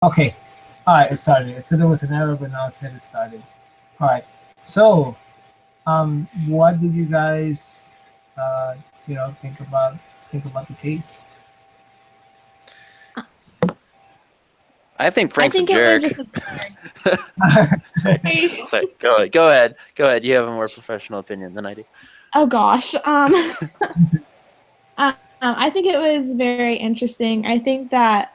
Okay. All right, it started. It said there was an error, but now it said it started. All right. So, what did you guys, uh, think about the case? I think I Frank's a think it was jerk. just a Sorry, go ahead. Go ahead. Go ahead. You have a more professional opinion than I do. oh gosh. I think it was very interesting. I think that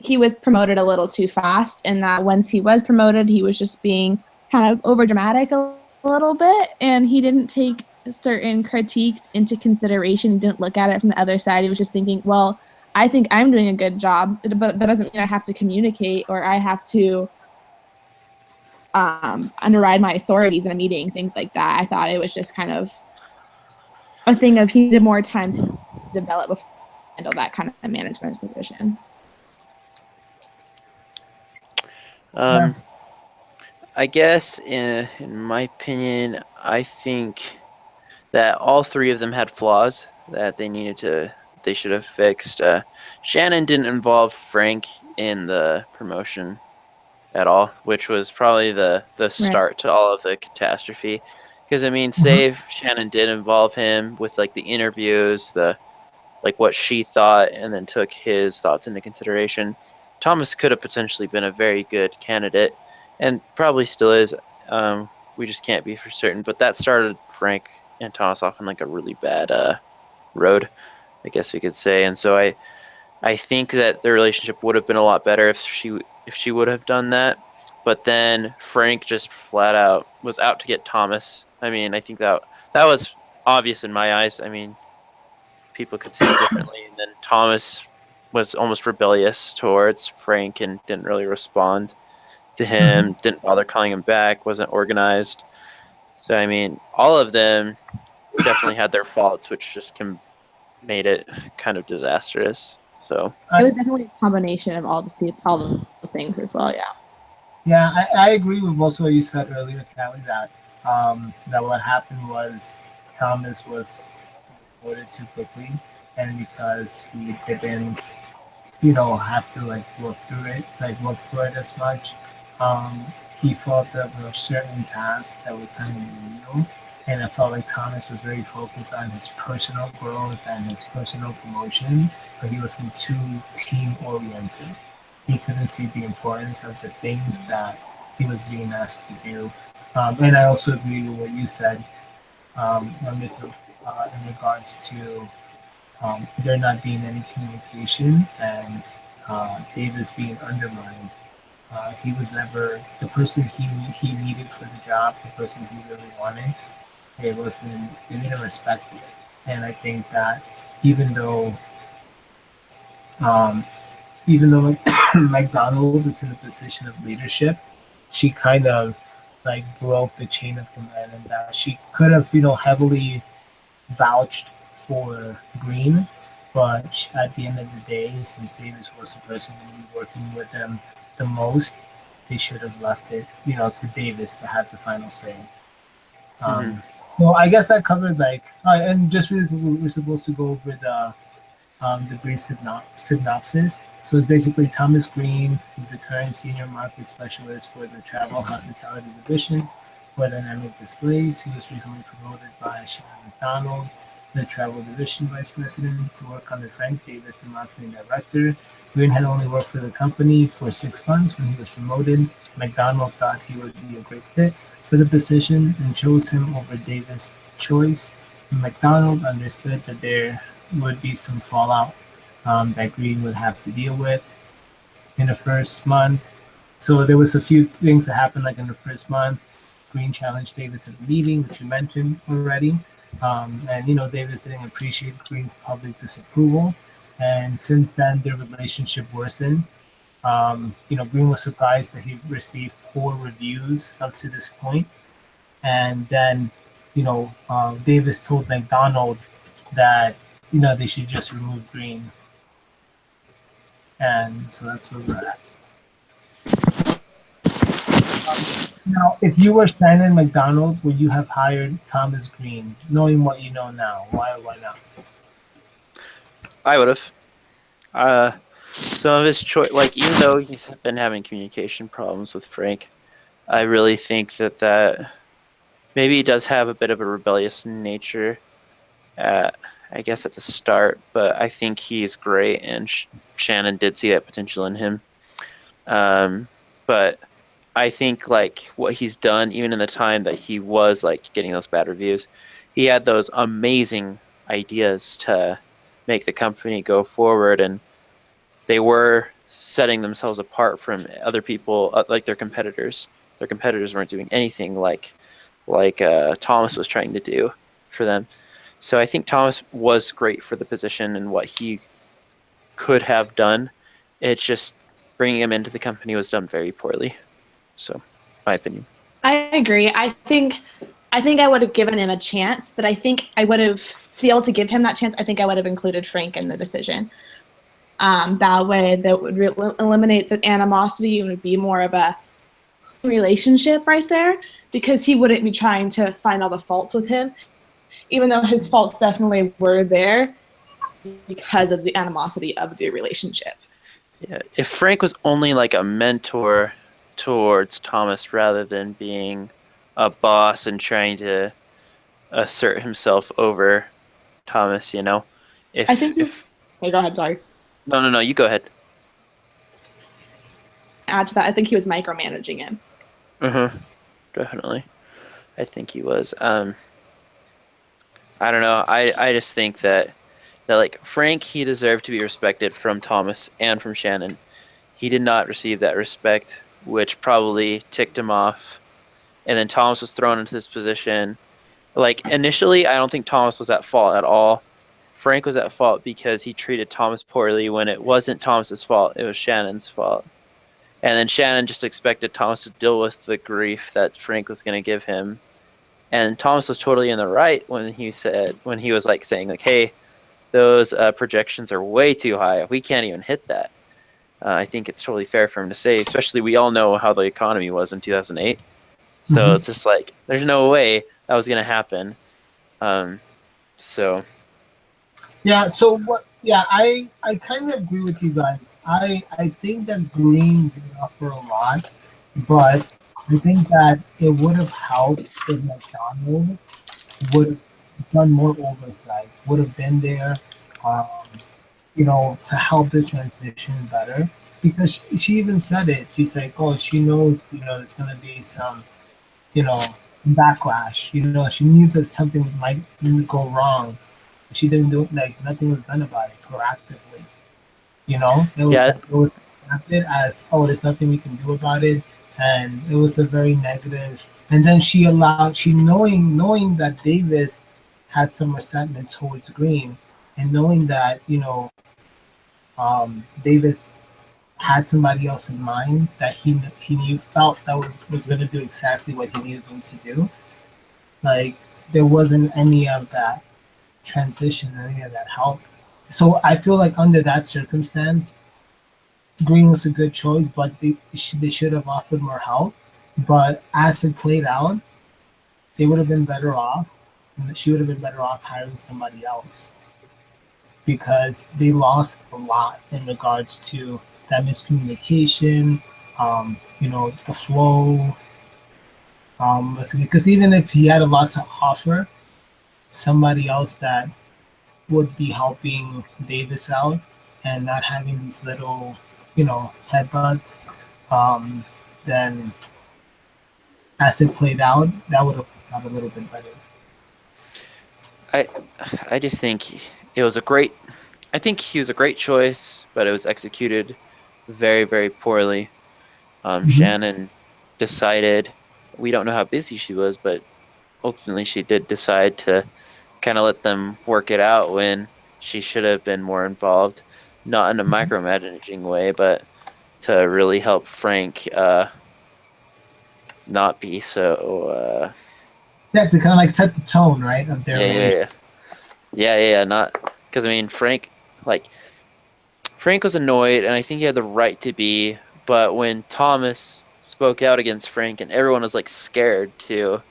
he was promoted a little too fast, and that once he was promoted, he was just being kind of over dramatic a little bit, and he didn't take certain critiques into consideration. He didn't look at it from the other side. He was just thinking, well, I think I'm doing a good job, but that doesn't mean I have to communicate or I have to underride my authorities in a meeting, things like that. I thought it was just kind of a thing of he needed more time to develop before he handle that kind of management position. Yeah. Um, I guess in my opinion, I think that all three of them had flaws that they should have fixed. Shannon didn't involve Frank in the promotion at all, which was probably the Right. start to all of the catastrophe. Because I mean, Mhm. say if Shannon did involve him with like the interviews, the like what she thought, and then took his thoughts into consideration, Thomas could have potentially been a very good candidate, and probably still is. We just can't be for certain. But that started Frank and Thomas off on like a really bad road, I guess we could say. And so I think that the relationship would have been a lot better if she would have done that. But then Frank just flat out was out to get Thomas. I mean, I think that was obvious in my eyes. I mean, people could see it differently. And then Thomas was almost rebellious towards Frank and didn't really respond to Mhm. him, didn't bother calling him back, wasn't organized. So I mean, all of them definitely had their faults, which just made it kind of disastrous. So It I, was definitely a combination of all the things as well. Yeah. yeah, I agree with also what you said earlier, Callie, that what happened was Thomas was promoted too quickly, and because he didn't, have to like work through it, like work for it as much. Um, he felt that there were certain tasks that were kind of menial, and I felt like Thomas was very focused on his personal growth and his personal promotion, but he wasn't too team oriented. He couldn't see the importance of the things that he was being asked to do. And I also agree with what you said, Mitchell, in regards to there not being any communication and Davis being undermined. He was never the person he needed for the job, the person he really wanted. It wasn't. They didn't respect it, and I think that even though um, even though McDonald is in a position of leadership, she kind of like broke the chain of command, and that she could have heavily vouched for Green, but at the end of the day, since Davis was the person who was working with them the most, they should have left it, to Davis to have the final say. mm-hmm. Um, so I guess that covered like, all right, and just we're supposed to go over the brief synopsis. So it's basically Thomas Green. He's the current senior market specialist for the travel hospitality division for dynamic displays. He was recently promoted by Shannon McDonald, the travel division vice president, to work under Frank Davis, the marketing director. Green had only worked for the company for 6 months when he was promoted. McDonald thought he would be a great fit for the position and chose him over Davis' choice. McDonald understood that there would be some fallout that Green would have to deal with in the first month. So there was a few things that happened like in the first month. Green challenged Davis at the meeting, which you mentioned already. And Davis didn't appreciate Green's public disapproval. And since then, their relationship worsened. Green was surprised that he received poor reviews up to this point. And then, Davis told McDonald that they should just remove Green, and so that's where we're at. Now, if you were Shannon McDonald, would you have hired Thomas Green, knowing what you know now? Why or why not? I would have. some of his choice, like even though he's been having communication problems with Frank, I really think that maybe he does have a bit of a rebellious nature. I guess at the start, but I think he's great, and Shannon did see that potential in him. But I think like what he's done, even in the time that he was like getting those bad reviews, he had those amazing ideas to make the company go forward, and they were setting themselves apart from other people, like their competitors. Their competitors weren't doing anything like Thomas was trying to do for them. So I think Thomas was great for the position and what he could have done. It's just bringing him into the company was done very poorly. So, my opinion. I agree. I think I would have given him a chance, but I think I would have, to be able to give him that chance, I think I would have included Frank in the decision. That way, that would eliminate the animosity and would be more of a relationship right there, because he wouldn't be trying to find all the faults with him, even though his faults definitely were there because of the animosity of the relationship. Yeah, if Frank was only like a mentor towards Thomas rather than being a boss and trying to assert himself over Thomas, you know, I think. Okay, go ahead. Sorry. No, you go ahead. Add to that, I think he was micromanaging him. Definitely. I think he was. I don't know. I just think that like Frank, he deserved to be respected from Thomas and from Shannon. He did not receive that respect, which probably ticked him off. And then Thomas was thrown into this position. Like initially, I don't think Thomas was at fault at all. Frank was at fault because he treated Thomas poorly when it wasn't Thomas's fault. It was Shannon's fault. And then Shannon just expected Thomas to deal with the grief that Frank was going to give him. And Thomas was totally in the right when he was like saying like, hey, those projections are way too high. We can't even hit that. I think it's totally fair for him to say, especially we all know how the economy was in 2008. So it's just like, there's no way that was going to happen. So. Yeah, so what? Yeah, I kind of agree with you guys. I think that Green did offer a lot, but I think that it would have helped if McDonald would have done more oversight, would have been there, to help the transition better. Because she even said it. She's like, oh, she knows, there's going to be some, backlash. She knew that something might go wrong. She didn't do like nothing was done about it proactively. It was acted as, oh, there's nothing we can do about it, and it was a very negative. And then she knowing that Davis has some resentment towards Green, and knowing that Davis had somebody else in mind that he felt that was going to do exactly what he needed them to do. Like there wasn't any of that transition or any of that help. So I feel like under that circumstance, Green was a good choice, but they should have offered more help. But as it played out, they would have been better off, and she would have been better off hiring somebody else, because they lost a lot in regards to that miscommunication, the flow. Because even if he had a lot to offer, somebody else that would be helping Davis out and not having these little, headbutts, then as it played out, that would have worked out a little bit better. I just think it was I think he was a great choice, but it was executed very, very poorly. Shannon decided, we don't know how busy she was, but ultimately she did decide to kind of let them work it out when she should have been more involved, not in a micromanaging way, but to really help Frank not be so. To kind of like set the tone, right, of their relationship. Yeah. Not because Frank was annoyed, and I think he had the right to be. But when Thomas spoke out against Frank, and everyone was like scared too,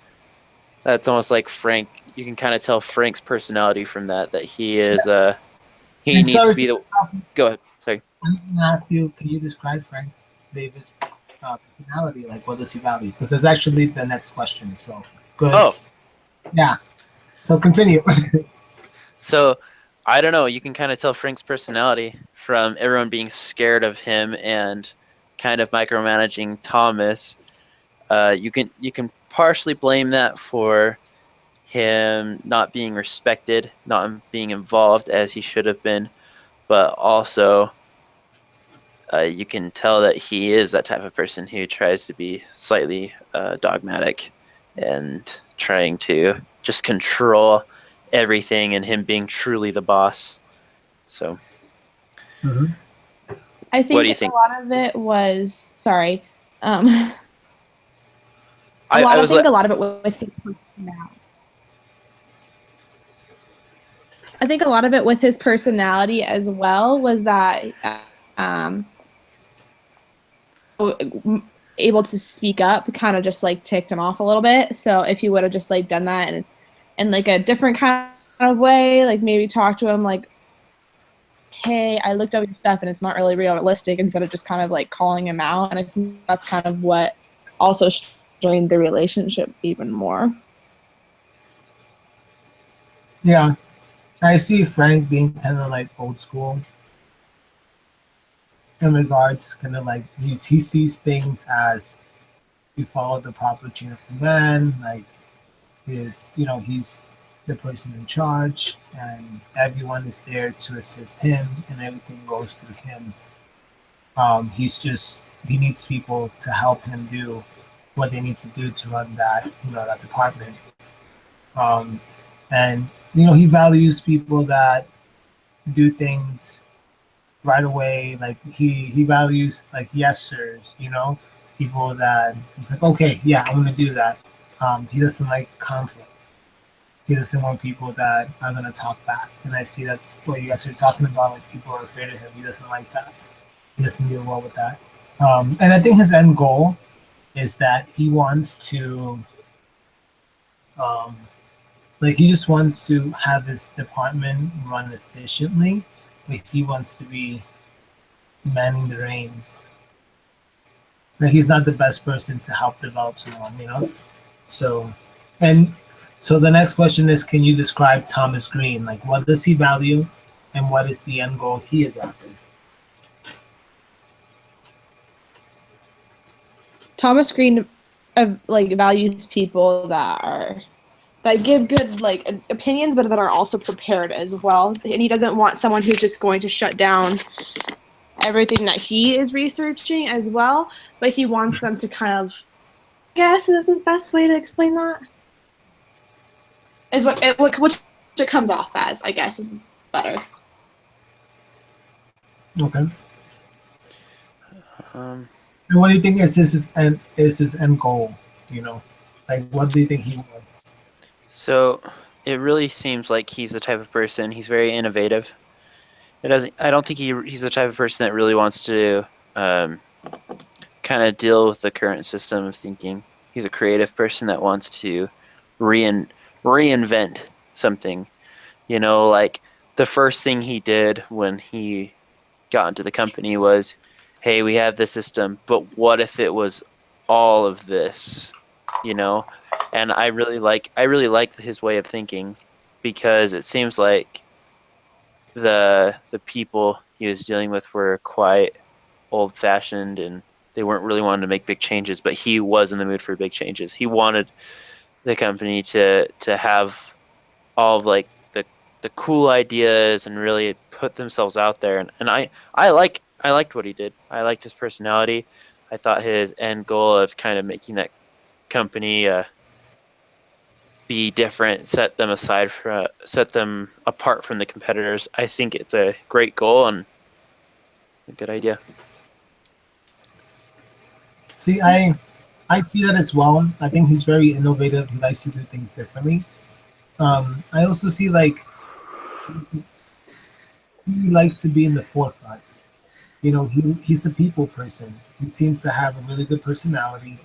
that's almost like Frank. You can kind of tell Frank's personality from that he is he needs to be the. Go ahead. Sorry. I'm gonna ask you, can you describe Frank Davis' personality? Like, what does he value? Because that's actually the next question. So good. Oh, Yeah. So continue. so I don't know. You can kind of tell Frank's personality from everyone being scared of him and kind of micromanaging Thomas. You can partially blame that for him not being respected, not being involved as he should have been, but also you can tell that he is that type of person who tries to be slightly dogmatic and trying to just control everything, and him being truly the boss. So, Mhm. I what do think you a think? lot of it was sorry. I was A lot of it with his personality. I think a lot of it with his personality as well was that um, able to speak up kind of just like ticked him off a little bit. So if he would have just like done that in like a different kind of way, like maybe talk to him like, hey, I looked up your stuff and it's not really realistic, instead of just kind of like calling him out. And I think that's kind of what also strained the relationship even more. Yeah, I see Frank being kind of like old school in regards, kind of like he sees things as you follow the proper chain of command, like he's the person in charge and everyone is there to assist him and everything goes through him. He needs people to help him do what they need to do to run that department. um, and he values people that do things right away. Like he values like yes sirs, people that he's like, okay, yeah, I'm gonna do that. He doesn't like conflict. He doesn't want people that are gonna talk back. And I see that's what you guys are talking about. Like people are afraid of him. He doesn't like that. He doesn't deal well with that. And I think his end goal is that he wants to, um, like, he just wants to have his department run efficiently. Like he wants to be manning the reins. Like he's not the best person to help develop someone. So, and so the next question is, can you describe Thomas Green? Like, what does he value, and what is the end goal he is after? Thomas Green like values people that give good like opinions, but that are also prepared as well. And he doesn't want someone who's just going to shut down everything that he is researching as well. But he wants them to kind of, I guess this is the best way to explain that. Is what it comes off as, I guess, is better. Okay. Um, And what do you think is his end goal? Like what do you think he wants? so it really seems like he's the type of person. He's very innovative. It doesn't. I don't think he's the type of person that really wants to kind of deal with the current system of thinking. He's a creative person that wants to reinvent something. Like the first thing he did when he got into the company was, hey, we have this system, but what if it was all of this? And I really like his way of thinking, because it seems like the people he was dealing with were quite old fashioned, and they weren't really wanting to make big changes, but he was in the mood for big changes. He wanted the company to have all of like the cool ideas and really put themselves out there. And I liked what he did. I liked his personality. I thought his end goal of kind of making that company be different, set them apart from the competitors. I think it's a great goal and a good idea. See, I see that as well. I think he's very innovative. He likes to do things differently. I also see like he likes to be in the forefront. He's a people person. He seems to have a really good personality.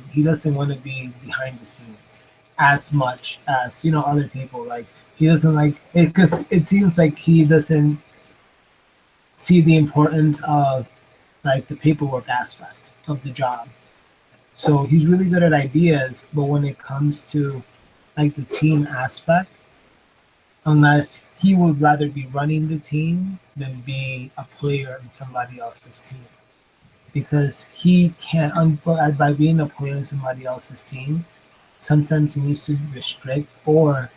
He doesn't want to be behind the scenes as much as other people. Like he doesn't like it, because it seems like he doesn't see the importance of like the paperwork aspect of the job. So he's really good at ideas, but when it comes to like the team aspect, unless he would rather be running the team than be a player in somebody else's team. Because he can't, by being a player in somebody else's team, sometimes he needs to restrict or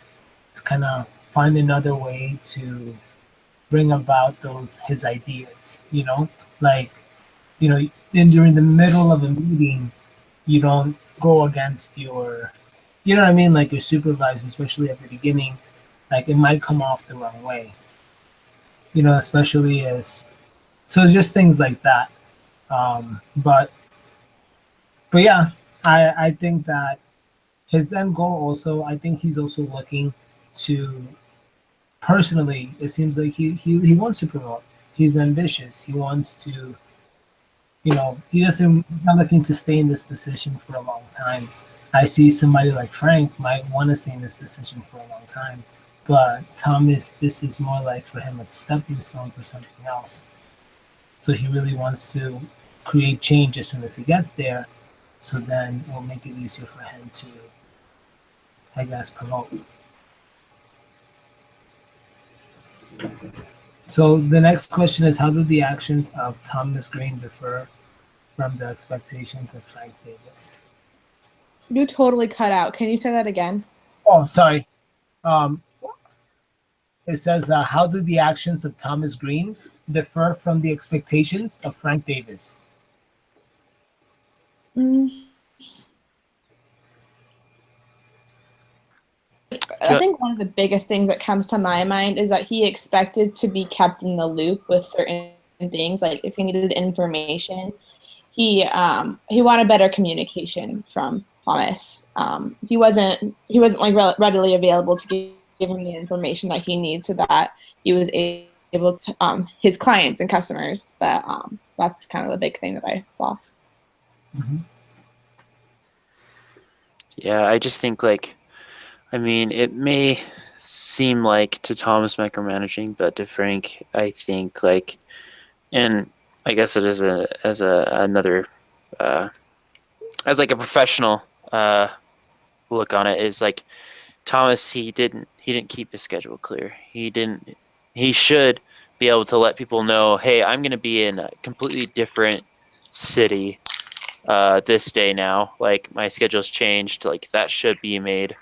kind of find another way to bring about his ideas, like, during the middle of a meeting, you don't go against what I mean, like your supervisor, especially at the beginning, like it might come off the wrong way, especially so it's just things like that. But yeah, I think that his end goal also, I think he's also looking to, personally, it seems like he wants to promote. He's ambitious. He wants to, he's not looking to stay in this position for a long time. I see somebody like Frank might want to stay in this position for a long time, but Thomas, this is more like for him a stepping stone for something else. So he really wants to create change as soon as he gets there, so then it'll make it easier for him to, I guess, promote. So the next question is, how do the actions of Thomas Green differ from the expectations of Frank Davis? You totally cut out. Can you say that again? Oh, sorry. It says, how do the actions of Thomas Green differ from the expectations of Frank Davis? I think one of the biggest things that comes to my mind is that he expected to be kept in the loop with certain things. Like if he needed information, he wanted better communication from Thomas. He wasn't like readily available to give him the information that he needs so that he was able to his clients and customers. But that's kind of the big thing that I saw. Mm-hmm. Yeah, I just think it may seem like to Thomas micromanaging, but to Frank, I think and I guess it is as a professional look on it, is like Thomas, he didn't keep his schedule clear. He should be able to let people know, hey, I'm going to be in a completely different city this day now. Like my schedule's changed. Like that should be made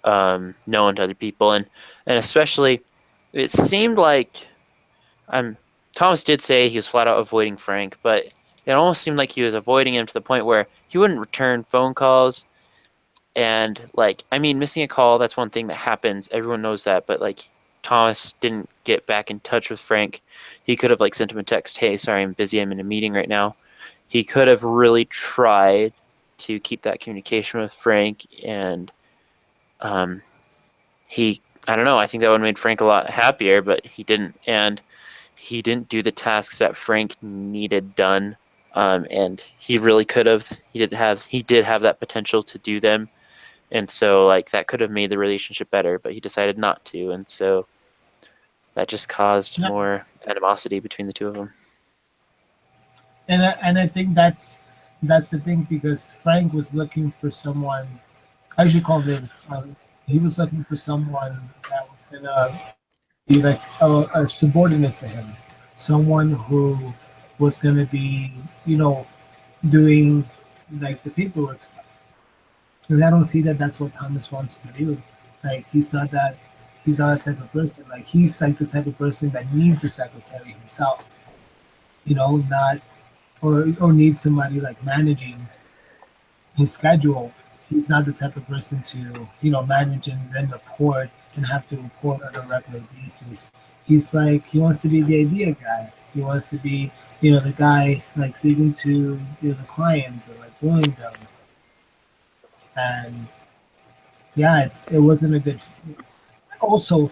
known to other people, and especially it seemed like Thomas did say he was flat out avoiding Frank, but it almost seemed like he was avoiding him to the point where he wouldn't return phone calls. And missing a call, that's one thing that happens, everyone knows that, but Thomas didn't get back in touch with Frank. He could have sent him a text, hey, sorry, I'm busy, I'm in a meeting right now. He could have really tried to keep that communication with Frank, and I don't know, I think that would have made Frank a lot happier, but he didn't. And he didn't do the tasks that Frank needed done. And he really could have. He did have that potential to do them. And so that could have made the relationship better, but he decided not to. And so that just caused more animosity between the two of them. And I think that's the thing, because Frank was looking for someone, I should call this, he was looking for someone that was going to be like a subordinate to him, someone who was going to be, doing the paperwork stuff. And I don't see that that's what Thomas wants to do. He's not that type of person. He's the type of person that needs a secretary himself, not, or needs somebody managing his schedule. He's not the type of person to, manage and then report and have to report on a regular basis. He's he wants to be the idea guy. He wants to be, the guy speaking to the clients and wooing them. And yeah, it wasn't a good. Also,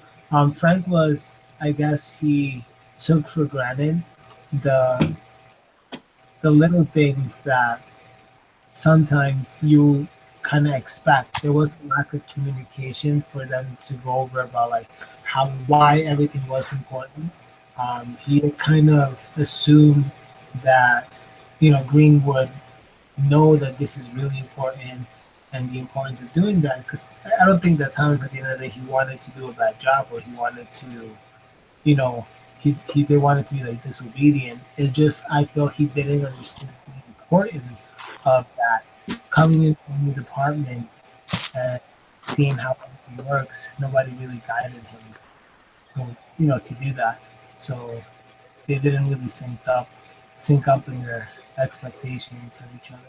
Frank was, I guess, he took for granted the little things that sometimes you kind of expect. There was a lack of communication for them to go over about why everything was important. He had kind of assumed that, Green would know that this is really important and the importance of doing that. Because I don't think that Thomas, at the end of the day, he wanted to do a bad job or he wanted to, you know, he they wanted to be like disobedient. It's just I feel he didn't understand the importance of that coming into a new department and seeing how everything works. Nobody really guided him, to do that. So they didn't really sync up in their expectations of each other.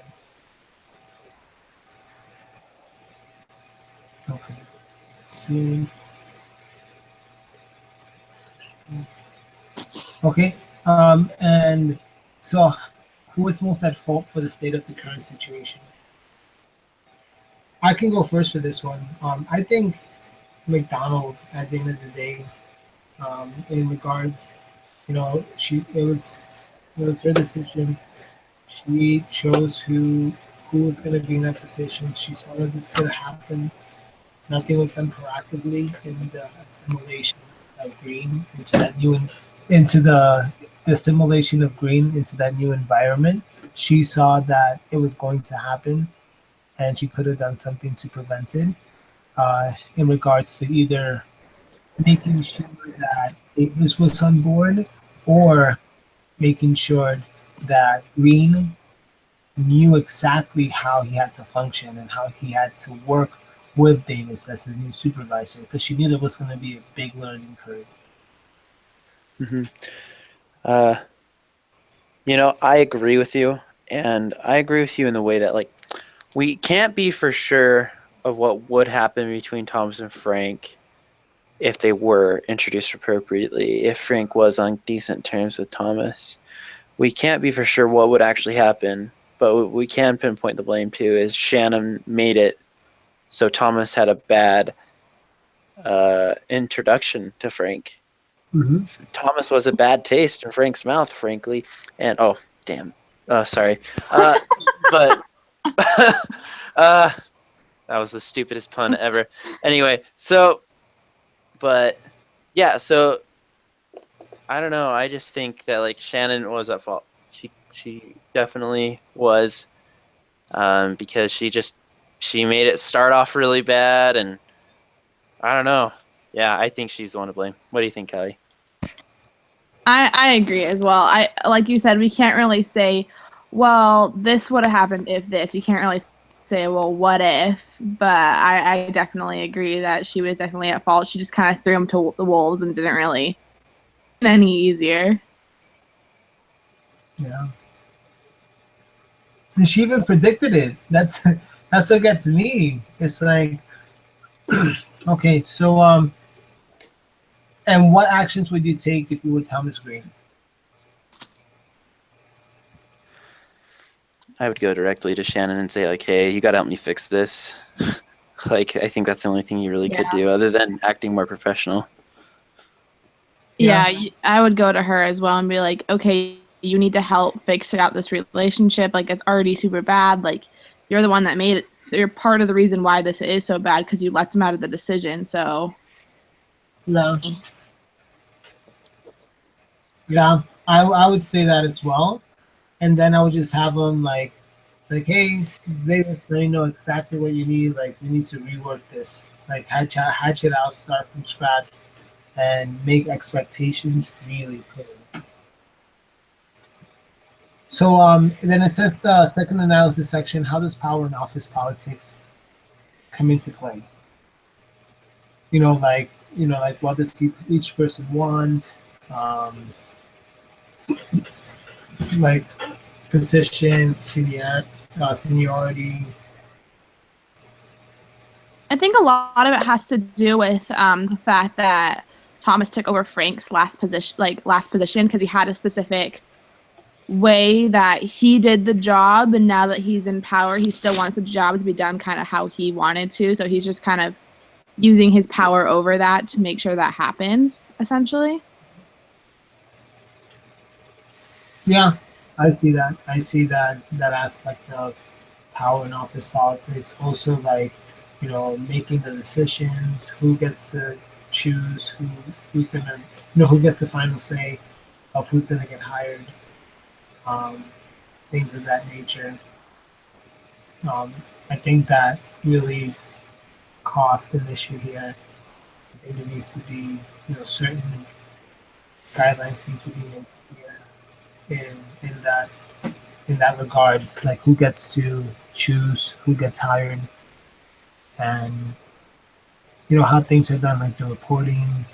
Okay. See. Okay. And so, who is most at fault for the state of the current situation? I can go first for this one. I think McDonald, at the end of the day, in regards, it was her decision. She chose who was going to be in that position. She saw that this could happen. Nothing was done proactively in the assimilation of Green into the assimilation of Green into that new environment. She saw that it was going to happen, and she could have done something to prevent it. In regards to either making sure that Davis was on board, or making sure that Green knew exactly how he had to function and how he had to work with Davis as his new supervisor, because she knew there was going to be a big learning curve. Mm-hmm. I agree with you, and I agree with you in the way that, like, we can't be for sure of what would happen between Thomas and Frank if they were introduced appropriately, if Frank was on decent terms with Thomas. We can't be for sure what would actually happen, but we can pinpoint the blame too, is Shannon made it so Thomas had a bad introduction to Frank. Mm-hmm. Thomas was a bad taste in Frank's mouth, frankly. And sorry. But that was the stupidest pun ever. Anyway, but I don't know. I just think that, like, Shannon was at fault. She definitely was, because she made it start off really bad, and I don't know. Yeah, I think she's the one to blame. What do you think, Kelly? I agree as well. I like you said, we can't really say, well, this would have happened if this. You can't really say, well, what if? But I definitely agree that she was definitely at fault. She just kind of threw him to the wolves and didn't really make it any easier. Yeah. And she even predicted it. That's what gets me. It's like, okay, so and what actions would you take if you were Thomas Green? I would go directly to Shannon and say, like, hey, you got to help me fix this. Like, I think that's the only thing you really could do, other than acting more professional. Yeah, I would go to her as well and be like, okay, you need to help fix out this relationship. Like, it's already super bad. Like, you're the one that made it. You're part of the reason why this is so bad, because you left him out of the decision. So, yeah, I would say that as well. And then I would just have them, like, it's like, hey, Davis, let me know exactly what you need. Like, we need to rework this. Like, hatch it out, start from scratch, and make expectations really clear. So then it says the second analysis section, how does power and office politics come into play? Like what does each person want? Like position, seniority. I think a lot of it has to do with the fact that Thomas took over Frank's last position, because he had a specific way that he did the job, and now that he's in power, he still wants the job to be done kind of how he wanted to. So he's just kind of using his power over that to make sure that happens, essentially. Yeah, I see that. I see that aspect of power and office politics. Also, like, making the decisions, who gets to choose who's gonna, who gets the final say of who's gonna get hired, things of that nature. I think that really caused an issue here. I think there needs to be, certain guidelines need to be made here in that regard, like who gets to choose who gets hired, and how things are done, like the reporting.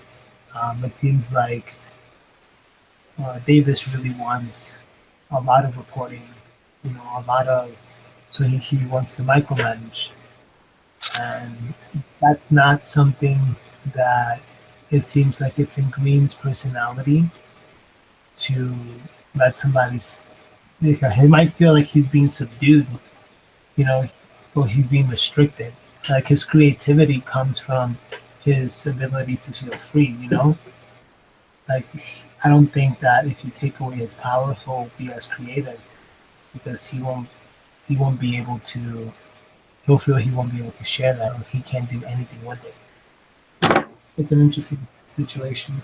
It seems like Davis really wants a lot of reporting, a lot of, so he wants to micromanage, and that's not something that it seems like it's in Green's personality to let he might feel like he's being subdued, or he's being restricted. Like his creativity comes from his ability to feel free, Like I don't think that if you take away his power, he'll be as creative, because he won't be able to. He'll feel he won't be able to share that, or he can't do anything with it. So it's an interesting situation.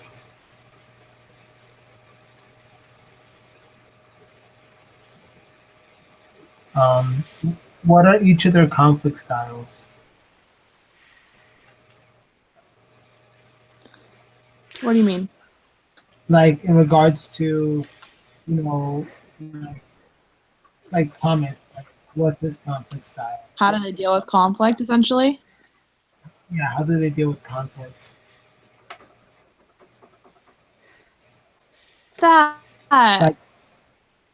What are each of their conflict styles? What do you mean? Like in regards to, like Thomas, like what's his conflict style? How do they deal with conflict, essentially? Yeah, how do they deal with conflict? That Like,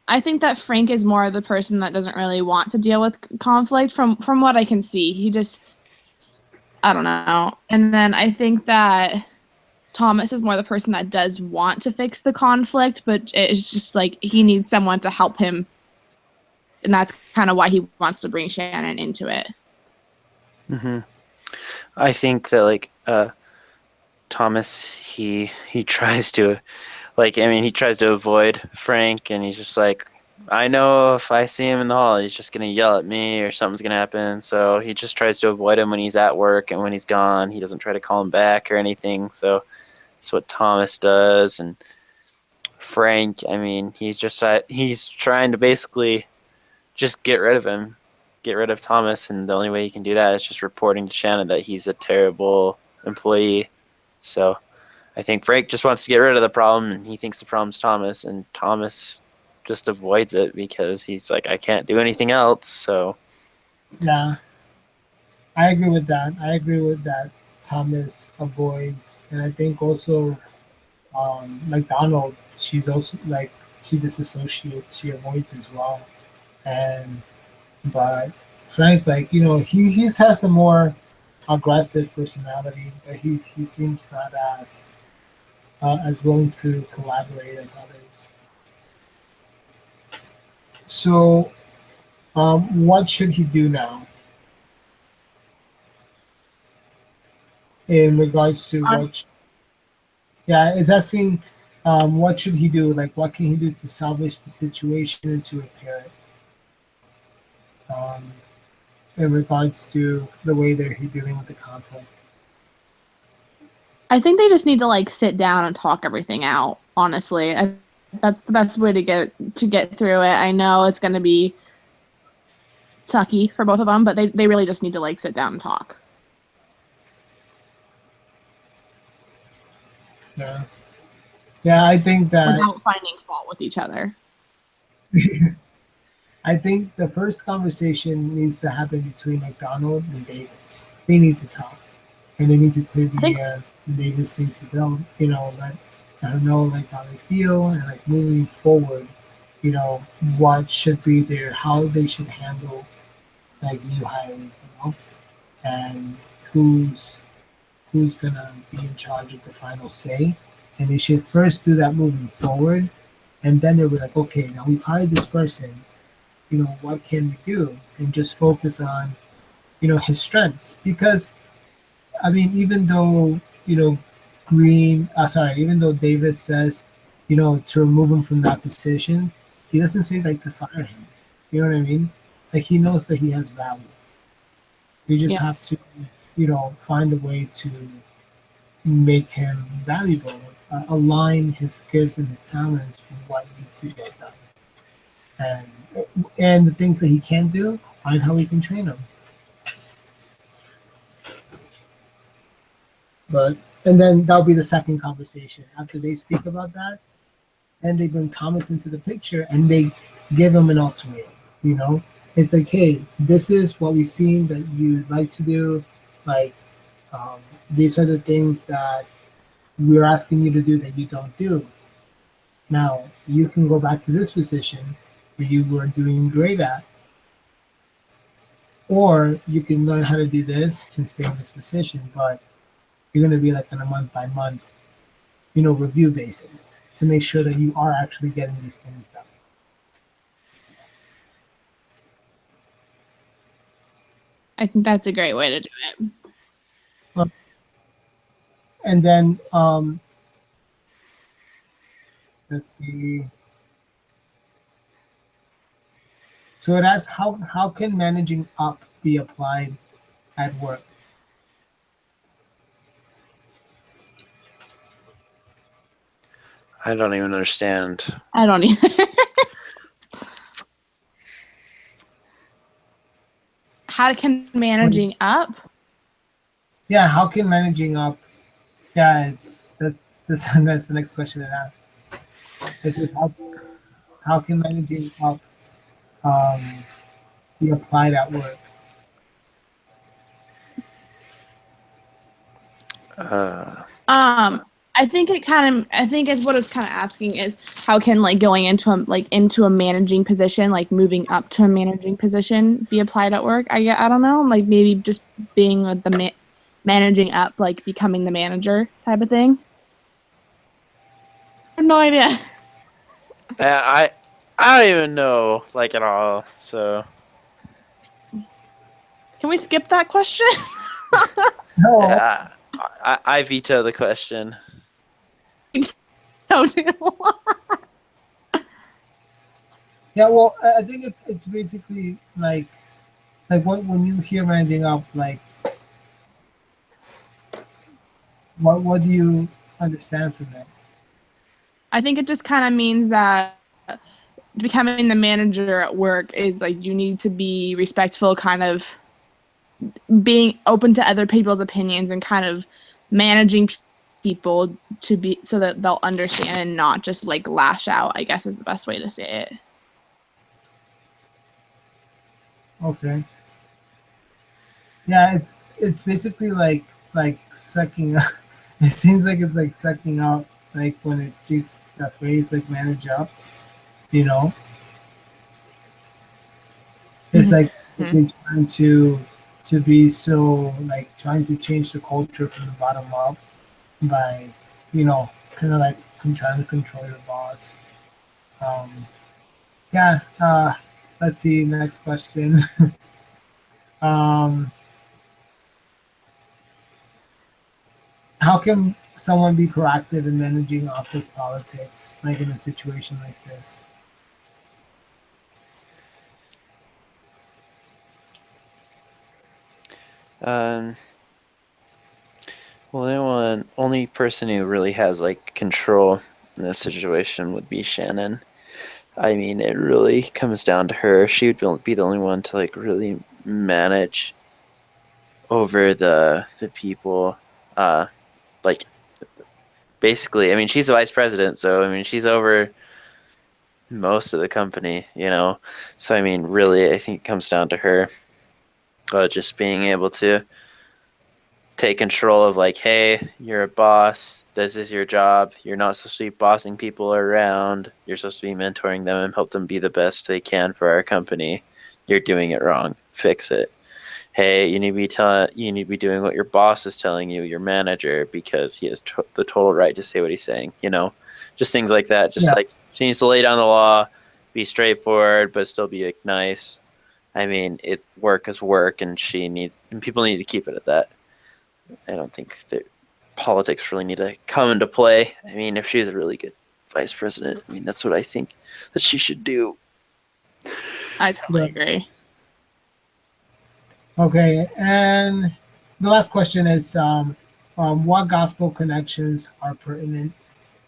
I think that Frank is more the person that doesn't really want to deal with conflict. From what I can see, he just, I don't know. And then I think that Thomas is more the person that does want to fix the conflict, but it's just like he needs someone to help him, and that's kind of why he wants to bring Shannon into it. Mm-hmm. I think that Thomas, he tries to, he tries to avoid Frank, and he's just like, I know if I see him in the hall, he's just gonna yell at me or something's gonna happen. So he just tries to avoid him when he's at work, and when he's gone, he doesn't try to call him back or anything. So that's what Thomas does. And Frank, he's trying to basically just get rid of him, get rid of Thomas, and the only way he can do that is just reporting to Shannon that he's a terrible employee. So I think Frank just wants to get rid of the problem, and he thinks the problem's Thomas, and Thomas just avoids it because he's like, I can't do anything else. So yeah, I agree with that. Thomas avoids, and I think also, like Donald, she's also like she disassociates, she avoids as well, but Frank, he has a more aggressive personality, but he seems not as willing to collaborate as others. So, what should he do now in regards to what? Yeah, it's asking, what should he do? Like, what can he do to salvage the situation and to repair it? In regards to the way they're dealing with the conflict. I think they just need to sit down and talk everything out. Honestly, that's the best way to get through it. I know it's going to be sucky for both of them, but they really just need to sit down and talk. Yeah, I think that without finding fault with each other. I think the first conversation needs to happen between McDonald and Davis. They need to talk, and they need to clear the air. Davis needs to tell, let I know how they feel, and moving forward, what should be how they should handle new hirings, and who's gonna be in charge of the final say, and they should first do that moving forward, and then they'll be like, okay, now we've hired this person, what can we do, and just focus on, his strengths, because even though even though Davis says, to remove him from that position, he doesn't say to fire him. You know what I mean? He knows that he has value. You just have to, find a way to make him valuable, align his gifts and his talents with what needs to get done. And the things that he can't do, find how we can train him. But and then that'll be the second conversation after they speak about that, and they bring Thomas into the picture and they give him an ultimatum. You know, it's like, hey, this is what we've seen that you like to do. Like, these are the things that we're asking you to do that you don't do. Now you can go back to this position where you were doing great at, or you can learn how to do this and stay in this position, but you're going to be like on a month by month, review basis to make sure that you are actually getting these things done. I think that's a great way to do it. And then, let's see. So it asks, how can managing up be applied at work? I don't even understand. I don't either. How can managing up? Yeah, how can managing up? Yeah, that's the next question it asks. This is how can managing up be applied at work? I think it's what it's kind of asking is how can like going into a managing position, like moving up to a managing position, be applied at work. I don't know, like maybe just being the managing up, like becoming the manager type of thing. I have no idea. I don't even know, like, at all. So Can we skip that question? No. yeah, I veto the question. No. Yeah, well, I think it's basically like when you hear managing up, like what do you understand from that? I think it just kind of means that becoming the manager at work is like you need to be respectful, kind of being open to other people's opinions and kind of managing people to be so that they'll understand and not just like lash out, I guess is the best way to say it. Okay. Yeah, it's basically like sucking up. It seems like it's like sucking out, like when it speaks that phrase like manage up, you know. It's like really trying to be so like trying to change the culture from the bottom up by, kind of like trying to control your boss. Yeah. Let's see. Next question. How can someone be proactive in managing office politics, like in a situation like this? Well, the only person who really has like control in this situation would be Shannon. I mean, it really comes down to her. She would be the only one to like really manage over the people. Like, basically, I mean, she's the vice president, so I mean, she's over most of the company, So I mean, really, I think it comes down to her, just being able to take control of like, hey, you're a boss. This is your job. You're not supposed to be bossing people around. You're supposed to be mentoring them and help them be the best they can for our company. You're doing it wrong. Fix it. Hey, you need to be doing what your boss is telling you, your manager, because he has the total right to say what he's saying. Just things like that. Just like she needs to lay down the law, be straightforward, but still be like, nice. I mean, work is work, and people need to keep it at that. I don't think that politics really need to come into play. I mean, if she's a really good vice president, I mean, that's what I think that she should do. I totally agree. Okay, and the last question is, what gospel connections are pertinent.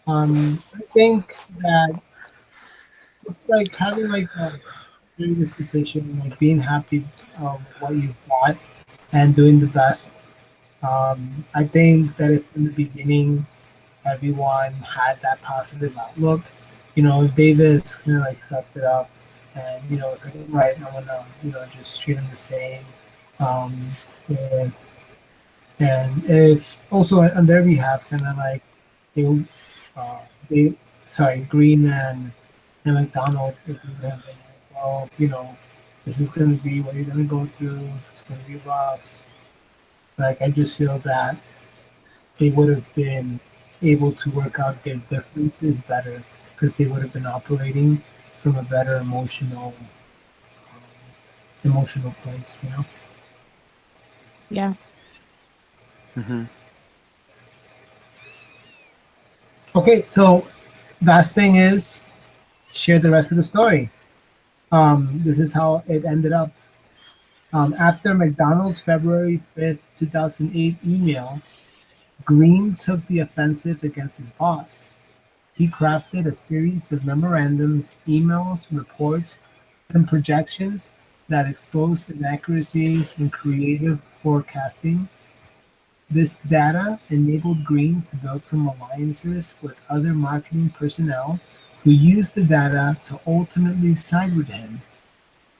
I think that it's like having like a disposition, like being happy with what you've got and doing the best. I think that if in the beginning everyone had that positive outlook, Davis kind of like sucked it up, and it's like right, I want to just treat him the same. Um, if if also on their behalf, kind of like they, they sorry, Green and McDonald, if you have been like, well, this is going to be what you're going to go through. It's going to be rough. Like I just feel that they would have been able to work out their differences better because they would have been operating from a better emotional place. Yeah. Hmm. Okay, so last thing is share the rest of the story. This is how it ended up. After McDonald's February 5th, 2008 email, Green took the offensive against his boss. He crafted a series of memorandums, emails, reports, and projections that exposed inaccuracies in creative forecasting. This data enabled Green to build some alliances with other marketing personnel who used the data to ultimately side with him.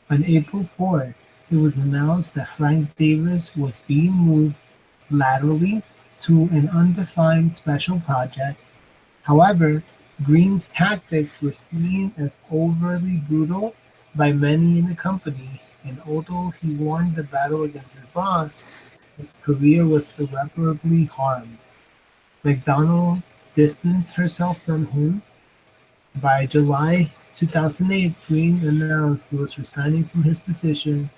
On April 4th, it was announced that Frank Davis was being moved laterally to an undefined special project. However, Green's tactics were seen as overly brutal by many in the company, and although he won the battle against his boss, his career was irreparably harmed. McDonald distanced herself from him. By July 2008, Green announced he was resigning from his position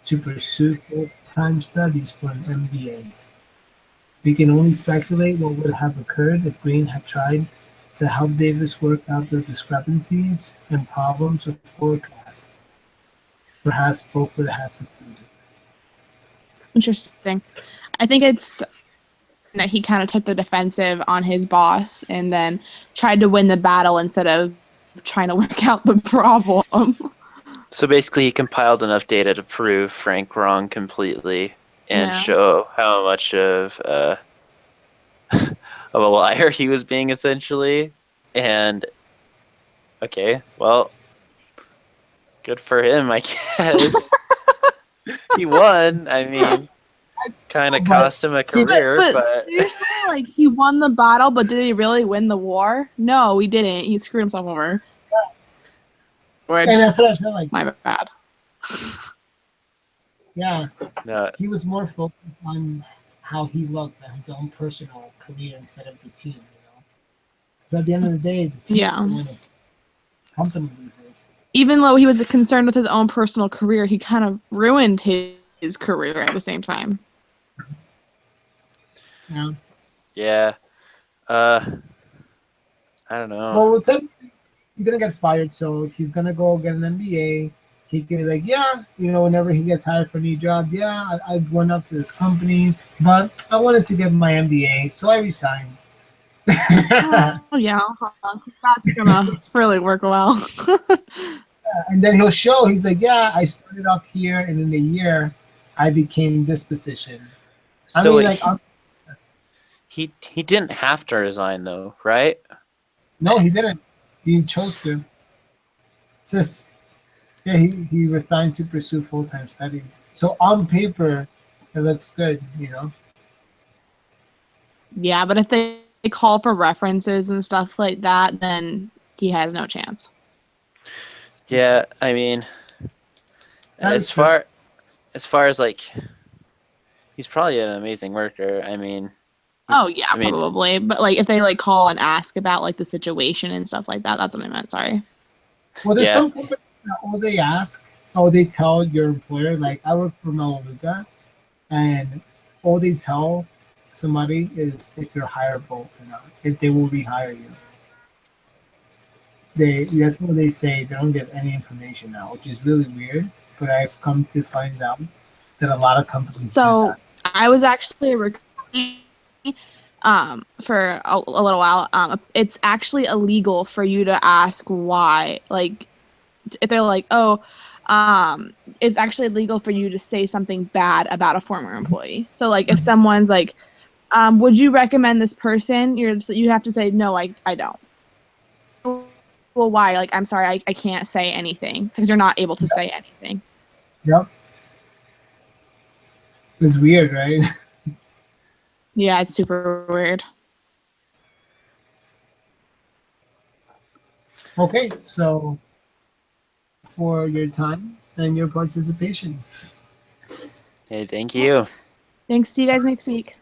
to pursue full-time studies for an MBA. We can only speculate what would have occurred if Green had tried to help Davis work out the discrepancies and problems with forecast. Perhaps both would have succeeded. Interesting. I think it's that he kind of took the defensive on his boss and then tried to win the battle instead of trying to work out the problem. So basically, he compiled enough data to prove Frank wrong completely and Yeah. show how much of of a liar he was being, essentially. And okay, well, good for him, I guess. He won. I mean, kind of cost him a career, but seriously, like he won the battle, but did he really win the war? No, he didn't. He screwed himself over. Or And that's what I feel like. my bad. Yeah, no, he was more focused on how he looked at his own personal career instead of the team. Because at the end of the day, the team Yeah. wins, the company loses. Even though he was concerned with his own personal career, he kind of ruined his career at the same time. Yeah. yeah. I don't know. Well, it's like he's gonna get fired, so he's gonna go get an MBA. He can be like, yeah, whenever he gets hired for a new job, yeah, I went up to this company, but I wanted to get my MBA, so I resigned. Oh yeah, that's gonna really work well. And then he'll show, he's like, yeah, I started off here, and in a year, I became this position. I So mean, wait, like, he didn't have to resign though, right? no, he didn't. He chose to. Just, yeah, he resigned to pursue full-time studies. So on paper, it looks good, Yeah, but if they call for references and stuff like that, then he has no chance. Yeah, I mean, That is as true. far as like, he's probably an amazing worker. I mean, Oh yeah, I mean- probably. But like if they like call and ask about like the situation and stuff like that, that's what I meant. Sorry. Well, there's Yeah. some companies that all they ask, they tell your employer, like I work for Melaleuca, and all they tell somebody is if you're hireable or not, if they will rehire you. That's what they say. They don't give any information out, which is really weird. But I've come to find out that a lot of companies do So that. I was actually a recruiting for a little while, it's actually illegal for you to ask why. Like, if they're like, oh, it's actually illegal for you to say something bad about a former employee. So, like, if someone's like, would you recommend this person? You have to say, no, I don't. Well, why? Like, I'm sorry, I can't say anything because you're not able to say anything. Yep. It's weird, right? Yeah, it's super weird. Okay, so for your time and your participation. Hey, thank you. Thanks. See you guys next week.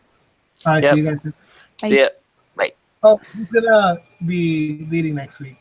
All right, Yep. see you guys. Bye. See ya. Bye. Oh, who's gonna be leading next week?